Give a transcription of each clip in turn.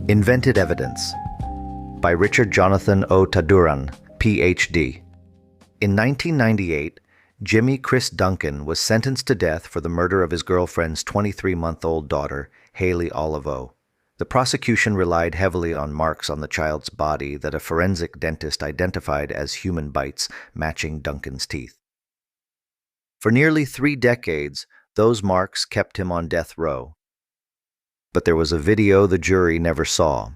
Invented Evidence by Richard Jonathan O. Taduran, Ph.D. In 1998, Jimmie Chris Duncan was sentenced to death for the murder of his girlfriend's 23-month-old daughter, Haley Olivo. The prosecution relied heavily on marks on the child's body that a forensic dentist identified as human bites matching Duncan's teeth. For nearly 3 decades, those marks kept him on death row. But there was a video the jury never saw.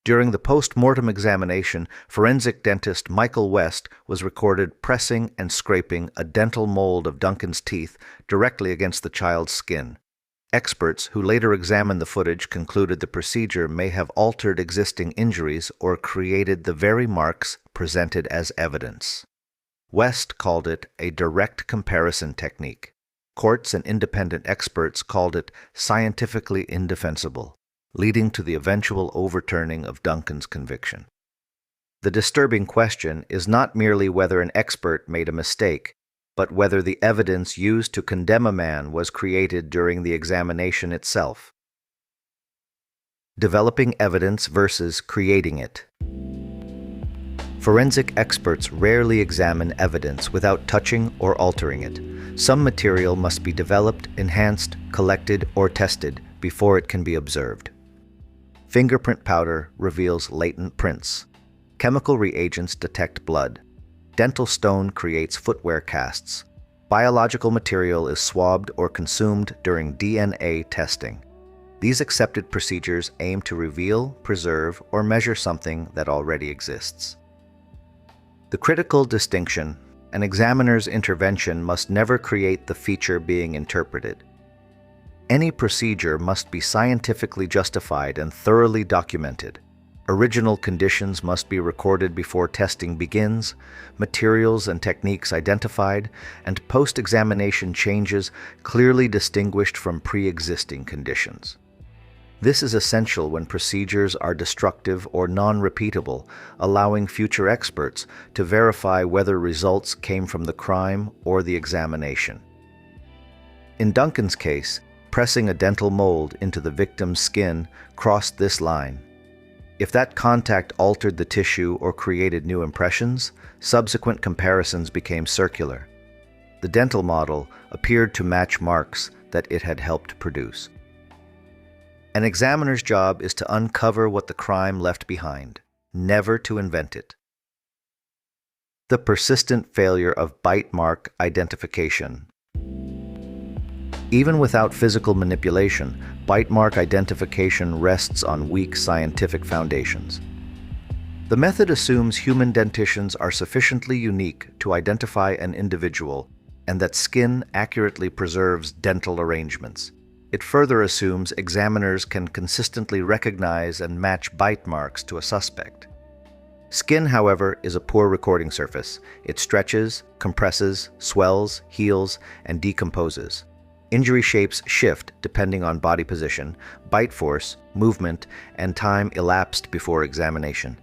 During the postmortem examination, forensic dentist Michael West was recorded pressing and scraping a dental mold of Duncan's teeth directly against the child's skin. Experts who later examined the footage concluded the procedure may have altered existing injuries or created the very marks presented as evidence. West called it a direct comparison technique. Courts and independent experts called it scientifically indefensible, leading to the eventual overturning of Duncan's conviction. The disturbing question is not merely whether an expert made a mistake, but whether the evidence used to condemn a man was created during the examination itself. Developing evidence versus creating it. Forensic experts rarely examine evidence without touching or altering it. Some material must be developed, enhanced, collected, or tested before it can be observed. Fingerprint powder reveals latent prints. Chemical reagents detect blood. Dental stone creates footwear casts. Biological material is swabbed or consumed during DNA testing. These accepted procedures aim to reveal, preserve, or measure something that already exists. The critical distinction: an examiner's intervention must never create the feature being interpreted. Any procedure must be scientifically justified and thoroughly documented. Original conditions must be recorded before testing begins, materials and techniques identified, and post-examination changes clearly distinguished from pre-existing conditions. This is essential when procedures are destructive or non-repeatable, allowing future experts to verify whether results came from the crime or the examination. In Duncan's case, pressing a dental mold into the victim's skin crossed this line. If that contact altered the tissue or created new impressions, subsequent comparisons became circular. The dental model appeared to match marks that it had helped produce. An examiner's job is to uncover what the crime left behind, never to invent it. The persistent failure of bite mark identification. Even without physical manipulation, bite mark identification rests on weak scientific foundations. The method assumes human dentitions are sufficiently unique to identify an individual and that skin accurately preserves dental arrangements. It further assumes examiners can consistently recognize and match bite marks to a suspect. Skin, however, is a poor recording surface. It stretches, compresses, swells, heals, and decomposes. Injury shapes shift depending on body position, bite force, movement, and time elapsed before examination.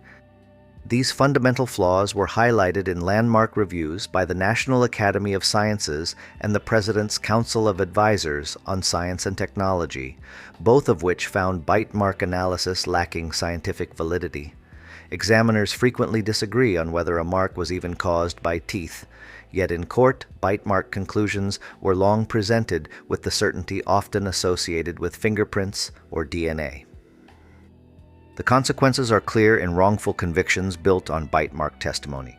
These fundamental flaws were highlighted in landmark reviews by the National Academy of Sciences and the President's Council of Advisors on Science and Technology, both of which found bite mark analysis lacking scientific validity. Examiners frequently disagree on whether a mark was even caused by teeth, yet in court, bite mark conclusions were long presented with the certainty often associated with fingerprints or DNA. The consequences are clear in wrongful convictions built on bite mark testimony.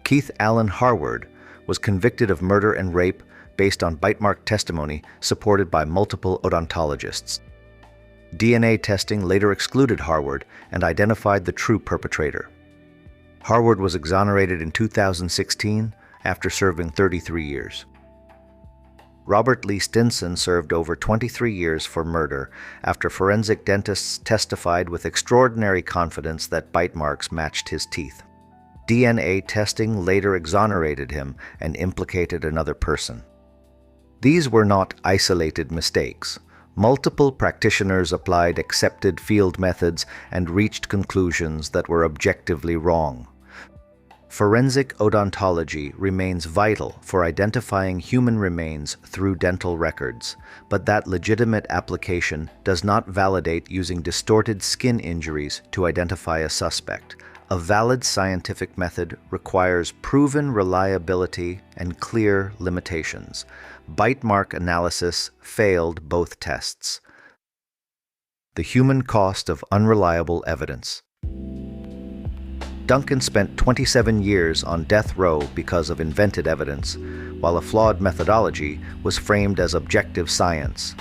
Keith Allen Harward was convicted of murder and rape based on bite mark testimony supported by multiple odontologists. DNA testing later excluded Harward and identified the true perpetrator. Harward was exonerated in 2016 after serving 33 years. Robert Lee Stinson served over 23 years for murder after forensic dentists testified with extraordinary confidence that bite marks matched his teeth. DNA testing later exonerated him and implicated another person. These were not isolated mistakes. Multiple practitioners applied accepted field methods and reached conclusions that were objectively wrong. Forensic odontology remains vital for identifying human remains through dental records, but that legitimate application does not validate using distorted skin injuries to identify a suspect. A valid scientific method requires proven reliability and clear limitations. Bite mark analysis failed both tests. The human cost of unreliable evidence. Duncan spent 27 years on death row because of invented evidence, while a flawed methodology was framed as objective science.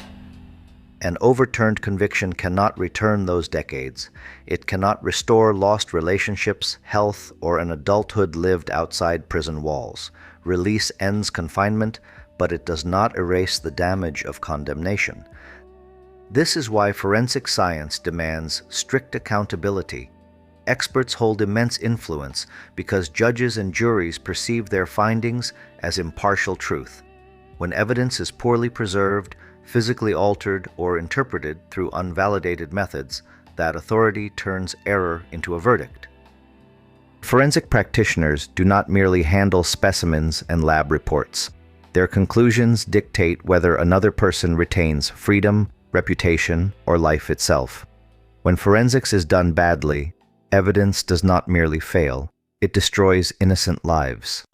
An overturned conviction cannot return those decades. It cannot restore lost relationships, health, or an adulthood lived outside prison walls. Release ends confinement, but it does not erase the damage of condemnation. This is why forensic science demands strict accountability. Experts hold immense influence because judges and juries perceive their findings as impartial truth. When evidence is poorly preserved, physically altered, or interpreted through unvalidated methods, that authority turns error into a verdict. Forensic practitioners do not merely handle specimens and lab reports. Their conclusions dictate whether another person retains freedom, reputation, or life itself. When forensics is done badly, evidence does not merely fail, it destroys innocent lives.